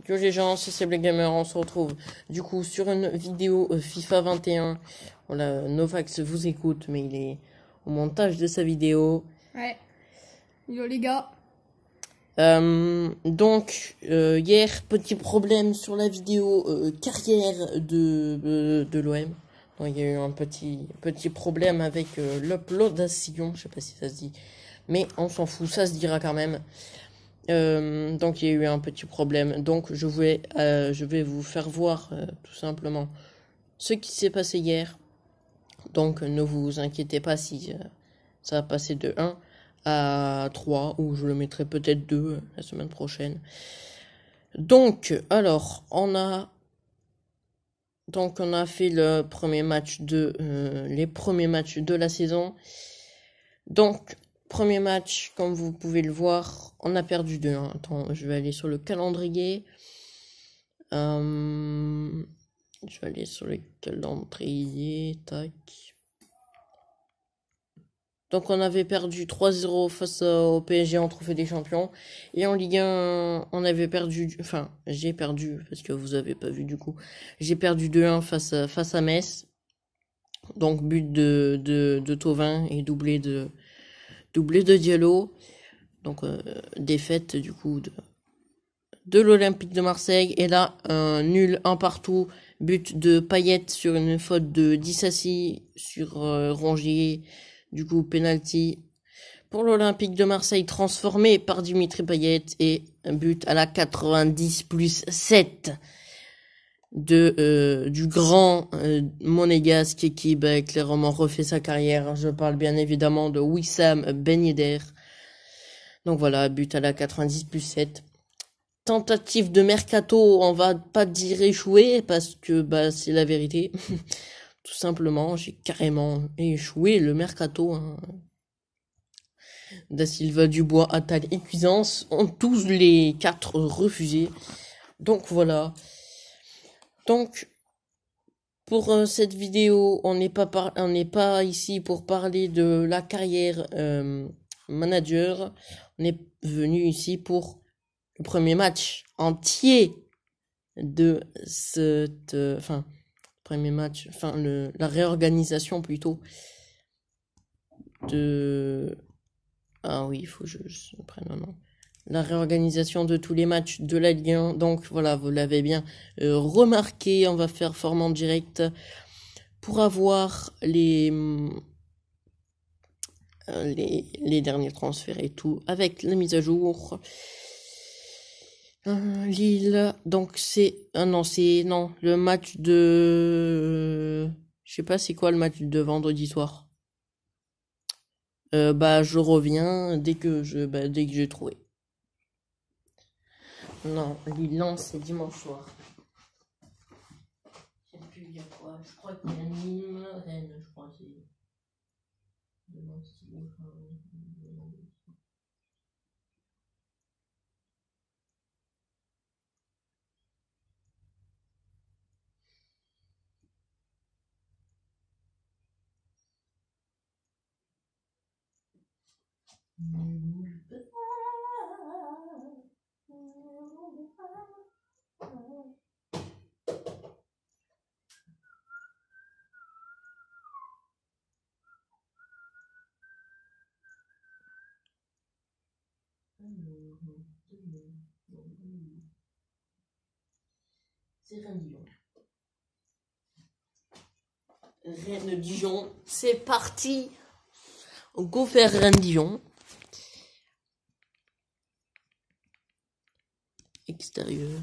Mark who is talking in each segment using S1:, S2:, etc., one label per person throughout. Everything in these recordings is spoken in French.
S1: Yo les gens, c'est Seb le Gamer, on se retrouve du coup sur une vidéo FIFA 21. Voilà, Novax vous écoute, mais il est au montage de sa vidéo.
S2: Ouais. Yo les gars.
S1: Hier, petit problème sur la vidéo carrière de l'OM. Donc il y a eu un petit problème avec l'uploadation, je sais pas si ça se dit, mais on s'en fout, ça se dira quand même. Donc il y a eu un petit problème. Donc je vais vous faire voir tout simplement ce qui s'est passé hier. Donc ne vous inquiétez pas si ça va passer de 1 à 3 ou je le mettrai peut-être 2 la semaine prochaine. Donc alors on a fait les premiers matchs de la saison. Donc premier match, comme vous pouvez le voir, on a perdu 2-1. Attends, je vais aller sur le calendrier. Je vais aller sur le calendrier. Tac. Donc on avait perdu 3-0 face au PSG en Trophée des Champions. Et en Ligue 1, on avait perdu... Enfin, j'ai perdu, parce que vous avez pas vu du coup. J'ai perdu 2-1 face à Metz. Donc but de Thauvin et doublé de Diallo. Donc défaite du coup de l'Olympique de Marseille. Et là, un nul, un partout. But de Payet sur une faute de Dissassi sur Rongier. Du coup, penalty pour l'Olympique de Marseille transformé par Dimitri Payet. Et un but à la 90 plus 7 du grand monégasque qui clairement refait sa carrière. Je parle bien évidemment de Wissam Ben Yedder. Donc voilà, but à la 90 plus 7. Tentative de mercato, on va pas dire échoué parce que c'est la vérité. Tout simplement, j'ai carrément échoué le mercato. Da Silva, Dubois, Attal et Cuisance ont tous les 4 refusé. Donc voilà. Donc pour cette vidéo, on n'est pas ici pour parler de la carrière manager. On est venu ici pour le premier match entier de la réorganisation plutôt de... Ah oui, il faut que je prenne un nom. La réorganisation de tous les matchs de la Ligue 1. Donc voilà, vous l'avez bien remarqué, on va faire format en direct pour avoir les derniers transferts et tout, avec la mise à jour. Lille, donc le match de... Je sais pas c'est quoi le match de vendredi soir. Je reviens dès que j'ai trouvé. Non, Lille, c'est dimanche soir. Je sais plus il y a quoi. Je crois qu'il y a Nîmes, Rennes, je crois que c'est... C'est Rennes-Dijon. Rennes-Dijon, c'est parti. Go faire Rennes-Dijon. Extérieur.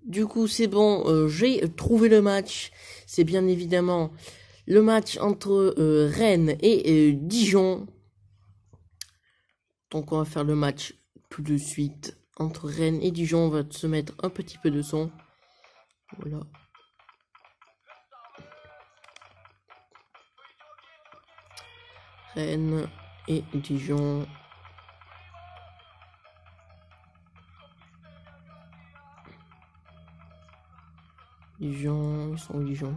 S1: Du coup, c'est bon, j'ai trouvé le match. C'est bien évidemment le match entre Rennes et Dijon. Donc on va faire le match tout de suite entre Rennes et Dijon. On va se mettre un petit peu de son. Voilà. Rennes et Dijon. Dijon, ils sont où Dijon?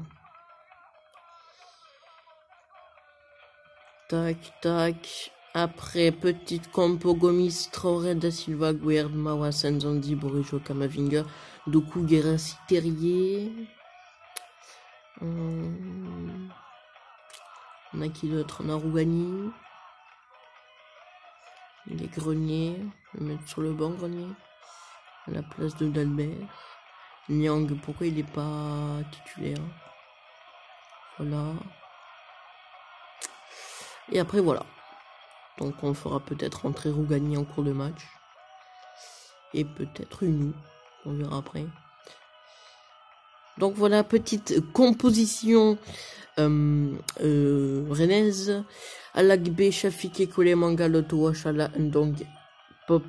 S1: Tac, tac. Après, petite compo Gomis, Traoré, Da Silva, Guerd, Mawa, Senzandi, Bourigeau, Kamavinga, Doku, Guérassi, Terrier. On a qui d'autre? On a Rougani. Les Greniers. Je vais mettre sur le banc, Grenier. À la place de Dalbert. Niang, pourquoi il n'est pas titulaire? Voilà. Et après, voilà. Donc on fera peut-être rentrer Rougani en cours de match. Et peut-être une. On verra après. Donc voilà, petite composition rennaise. Alagbe, Shafike, Kole, Manga, Loto, Washala, Ndong, Pop,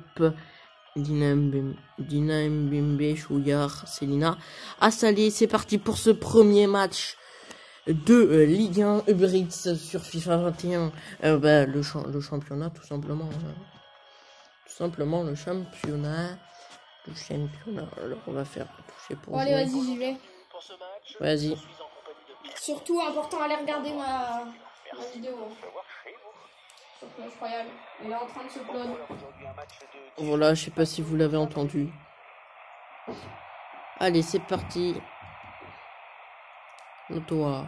S1: Dina Mbembe, Chouillard, Célina. Assalé, c'est parti pour ce premier match de Ligue 1 Uber Eats sur FIFA 21. Le championnat, tout simplement. Tout simplement, le championnat. Alors, on va faire toucher pour
S2: allez, vas-y, j'y vais.
S1: Vas-y.
S2: Surtout, important, allez regarder ma vidéo. Sur Clash Royale. Il est en train de se clone.
S1: Voilà, je sais pas si vous l'avez entendu. Allez, c'est parti. Toi.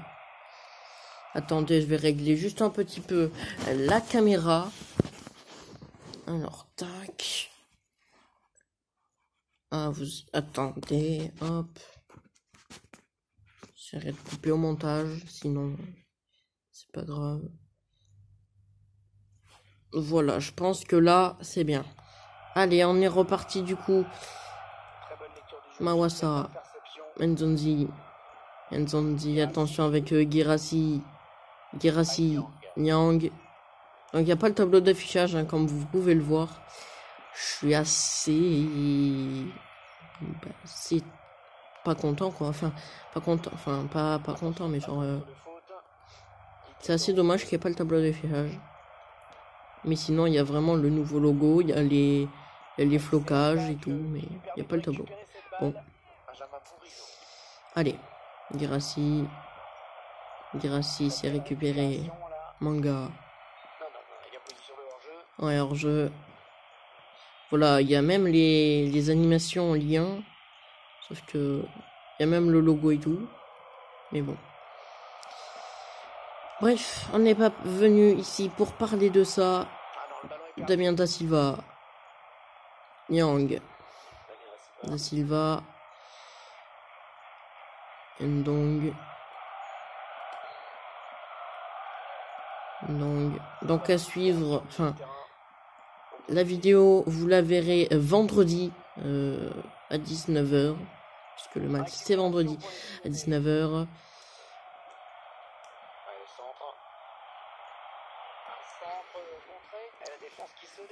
S1: Attendez, je vais régler juste un petit peu la caméra. Alors, tac. Ah, vous attendez, hop. J'essaierai de couper au montage, sinon c'est pas grave. Voilà, je pense que là, c'est bien. Allez, on est reparti du coup. Mawassa, Nzonzi, attention avec Guérassi, Niang. Donc il n'y a pas le tableau d'affichage, hein, comme vous pouvez le voir. Je suis assez... c'est pas content, quoi. Enfin, pas content, pas content, mais genre... c'est assez dommage qu'il n'y ait pas le tableau d'affichage. Mais sinon, il y a vraiment le nouveau logo, il y a les flocages et tout, mais il n'y a pas le tableau. Bon. Allez. Guérassi, c'est récupéré. Manga. Ouais, hors-jeu. Voilà, il y a même les animations en lien. Sauf que il y a même le logo et tout. Mais bon. Bref, on n'est pas venu ici pour parler de ça. Damien Da Silva. Niang. Da Silva. Ndong. Donc à suivre. Enfin, la vidéo, vous la verrez vendredi à 19h. Parce que le match, c'est vendredi à 19h.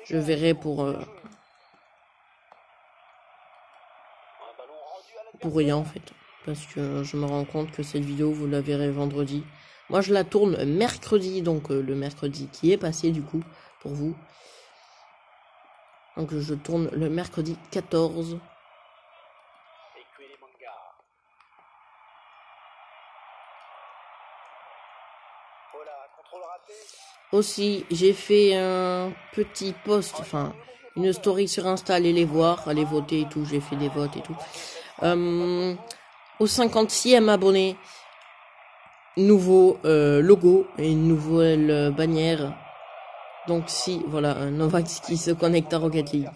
S1: Je verrai pour rien en fait. Parce que je me rends compte que cette vidéo, vous la verrez vendredi. Moi, je la tourne mercredi. Donc le mercredi qui est passé du coup pour vous. Donc je tourne le mercredi 14. Aussi, j'ai fait un petit post, enfin, une story sur Insta, allez les voir, allez voter et tout, j'ai fait des votes et tout. Au 56e abonné, nouveau logo et une nouvelle bannière. Donc si, voilà, un Novax qui se connecte à Rocket League.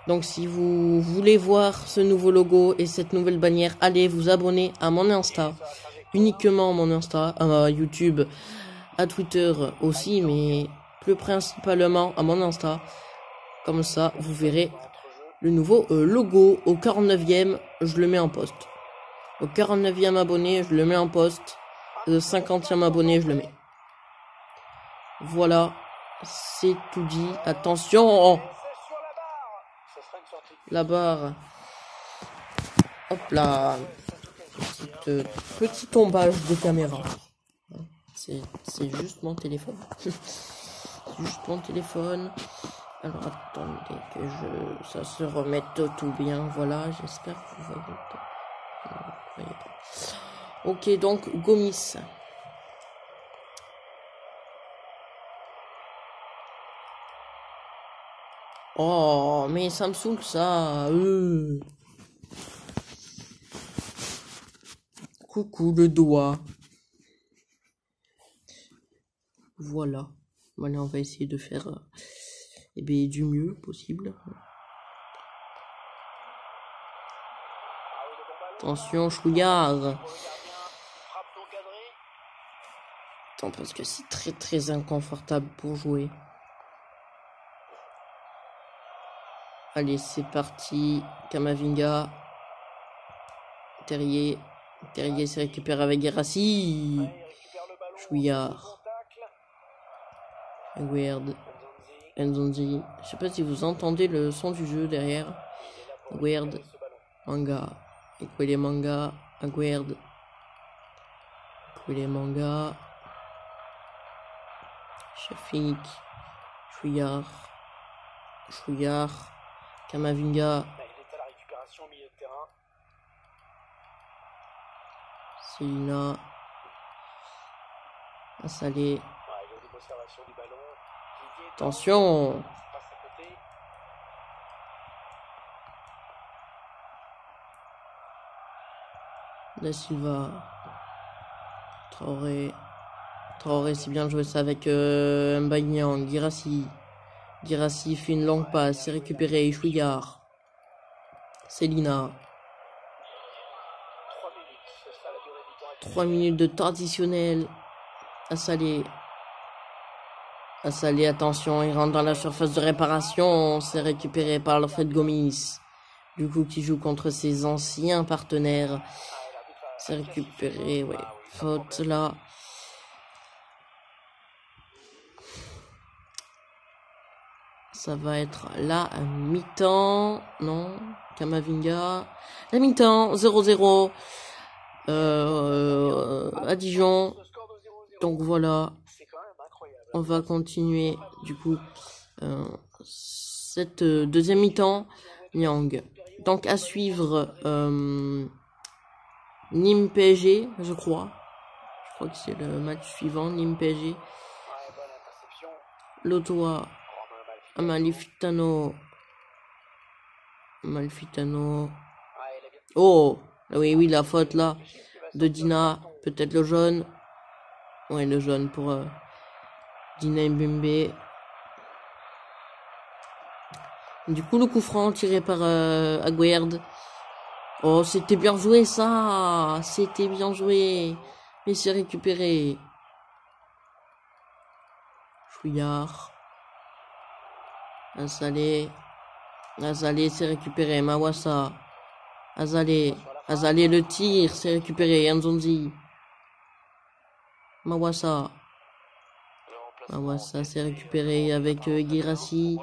S1: Donc si vous voulez voir ce nouveau logo et cette nouvelle bannière, allez vous abonner à mon Insta, uniquement mon Insta, à YouTube, à Twitter aussi, mais plus principalement à mon Insta. Comme ça, vous verrez le nouveau logo. Au 49e, je le mets en post. Au 49e abonné, je le mets en post. Au 50e abonné, je le mets. Voilà, c'est tout dit. Attention, la barre. Hop là. Petit tombage de caméra. C'est juste mon téléphone. C'est juste mon téléphone. Alors attendez que ça se remette tout bien. Voilà, j'espère que vous voyez pas. Non, vous voyez pas. Ok, donc Gomis. Oh, mais ça me saoule ça. Coucou le doigt. Voilà. Voilà, on va essayer de faire eh bien, du mieux possible. Attention, chouillard. Attends, parce que c'est très très inconfortable pour jouer. Allez, c'est parti. Kamavinga. Terrier. Terrier s'est récupéré avec Guirassy. Chouillard. Aguerd. Nzonzi. Je sais pas si vous entendez le son du jeu derrière. Aguerd. Manga. Ekwele Manga. Aguerd. Ekwele Manga. Shafik. Chouillard. Chouillard. Kamavinga. Selina. Assalé. Attention. Da Silva. Traoré. Traoré, c'est bien joué ça avec Mbagnan. Guirassy. Guirassy fait une longue passe. C'est récupéré. Chouillard. Selina. 3 minutes de temps additionnel. Assalé. Assalé, attention, il rentre dans la surface de réparation. C'est récupéré par Alfred Gomis. Du coup, qui joue contre ses anciens partenaires. C'est récupéré, ouais. Faute là. Ça va être la mi-temps. Non. Kamavinga. La mi-temps. 0-0. À Dijon. Donc voilà. On va continuer du coup cette deuxième mi-temps. Nyang. Donc à suivre Nîmes PSG, je crois. Je crois que c'est le match suivant, Nîmes PSG. Lotoa. Amalfitano. Amalfitano. Oh, oui, oui, la faute là de Dina. Peut-être le jaune. Ouais, le jaune pour Dina Mbembe. Du coup, le coup franc tiré par Aguerd. Oh, c'était bien joué ça. C'était bien joué. Mais c'est récupéré. Chouillard. Azalé. Azalé, c'est récupéré. Mawassa. Azalé. Azalé, le tir, c'est récupéré. Nzonzi. Mawassa. Mawassa, c'est récupéré avec Guirassy.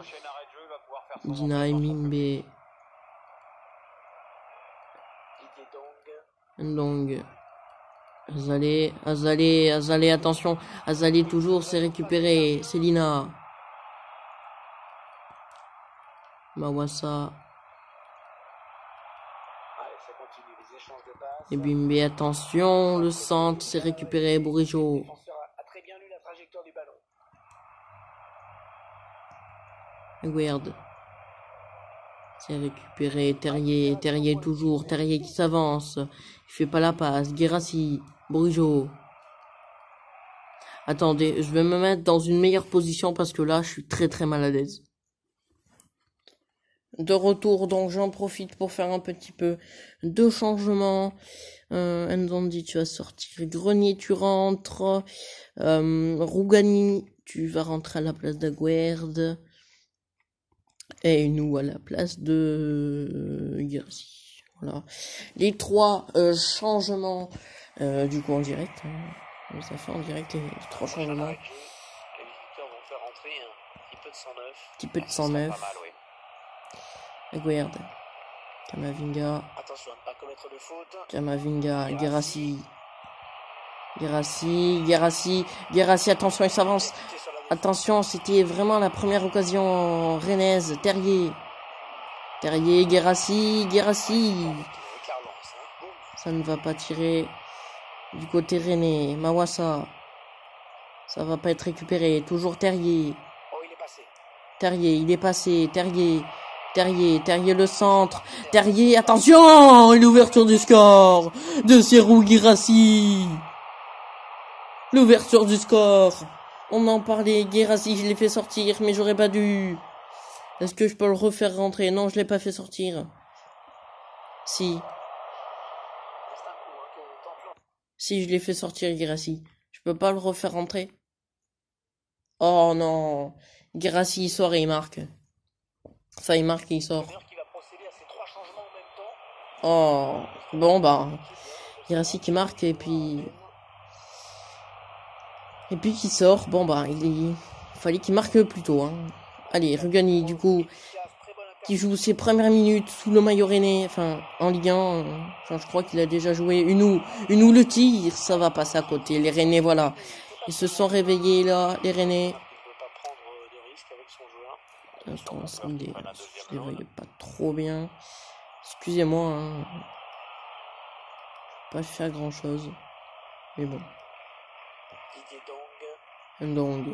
S1: Dina Mimbe. Ndong. Azalé, Azalé, Azalé, attention. Azalé toujours, c'est récupéré. Selina. Mawassa. Et Bimbe, attention. Le centre, c'est récupéré. Bourigeau. Aguerd. C'est récupéré. Terrier. Terrier toujours. Terrier qui s'avance. Il fait pas la passe. Guirassy. Bourigeau. Attendez, je vais me mettre dans une meilleure position parce que là, je suis très très mal à l'aise. De retour, donc j'en profite pour faire un petit peu de changement. Nzonzi, tu vas sortir. Grenier, tu rentres. Rougani, tu vas rentrer à la place d'Aguerd. Et nous à la place de Guirassy. Voilà. Les 3 changements du coup en direct. Ça fait en direct les 3 changements.
S3: Les visiteurs vont faire rentrer un petit peu de 109.
S1: Petit peu de 109. Aguerd. Kamavinga.
S3: Attention à ne pas commettre de faute.
S1: Kamavinga. Guirassy. Guirassy. Guirassy. Guirassy, attention, il s'avance. Attention, c'était vraiment la première occasion rennaise. Terrier. Terrier, Guirassy. Guirassy. Ça ne va pas tirer du côté rennais. Mawassa. Ça va pas être récupéré. Toujours Terrier.
S3: Oh, il est passé.
S1: Terrier, il est passé. Terrier le centre. Terrier, attention! L'ouverture du score de Serhou Guirassy. L'ouverture du score. On en parlait, Guirassy, je l'ai fait sortir, mais j'aurais pas dû. Est-ce que je peux le refaire rentrer? Non, je l'ai pas fait sortir. Si. Si, je l'ai fait sortir, Guirassy. Je peux pas le refaire rentrer. Oh non. Guirassy, il sort et il marque. Ça, il marque et il sort. Oh. Bon, bah. Guirassy qui marque et puis... Et puis qui sort. Bon, bah, il fallait qu'il marque plus tôt, hein. Allez, Rugani, du coup, qui joue ses premières minutes sous le maillot rennais, enfin, en Ligue 1. Enfin, je crois qu'il a déjà joué Unou le tir, ça va passer à côté. Les Rennais, voilà. Ils se sont réveillés, là, les Rennais. Attends, je les voyais pas trop bien. Excusez-moi, hein. Je vais pas faire grand-chose. Mais bon. Ndong.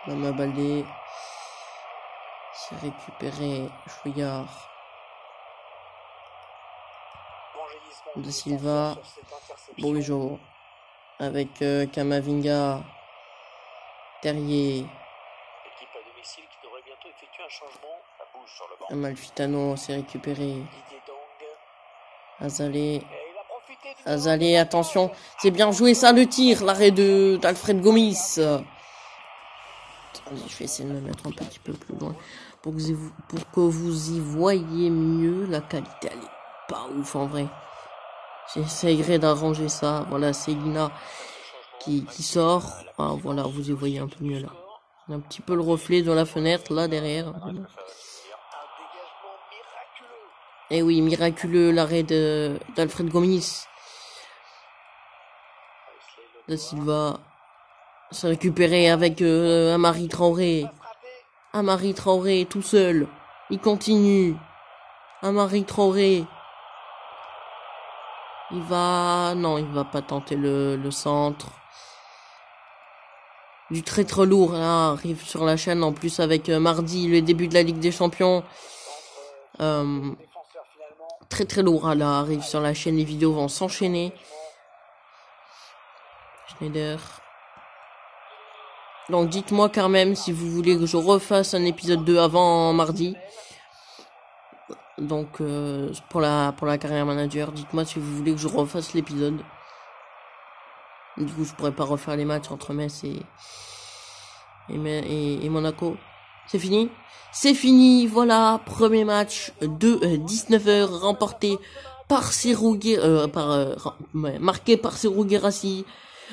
S1: Mama Baldé. C'est récupéré. Chouillard. De Silva. Bonjour. Avec Kamavinga. Terrier. Amalfitano s'est récupéré. Azalé, attention. C'est bien joué ça le tir. L'arrêt d'Alfred Gomis. Attendez, je vais essayer de me mettre un petit peu plus loin. Pour que vous y voyez mieux. La qualité, elle est pas ouf en vrai. J'essayerai d'arranger ça. Voilà, c'est Lina qui sort. Ah, voilà, vous y voyez un peu mieux là. Un petit peu le reflet dans la fenêtre là derrière. Et oui, miraculeux l'arrêt d'Alfred Gomis. Da Silva s'est récupéré avec Amari Traoré. Amari Traoré tout seul. Il continue. Amari Traoré. Il va pas tenter le centre. Du très lourd là arrive sur la chaîne en plus avec mardi le début de la Ligue des Champions. Très lourd là arrive sur la chaîne, les vidéos vont s'enchaîner. Schneider. Donc dites-moi quand même si vous voulez que je refasse un épisode 2 avant mardi. Donc pour la carrière manager, dites-moi si vous voulez que je refasse l'épisode. Du coup, je pourrais pas refaire les matchs entre Metz et Monaco. C'est fini? C'est fini, voilà, premier match de 19h remporté par marqué par Serhou Guirassy.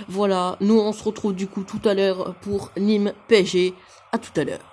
S1: Voilà, nous on se retrouve du coup tout à l'heure pour Nîmes PSG. À tout à l'heure.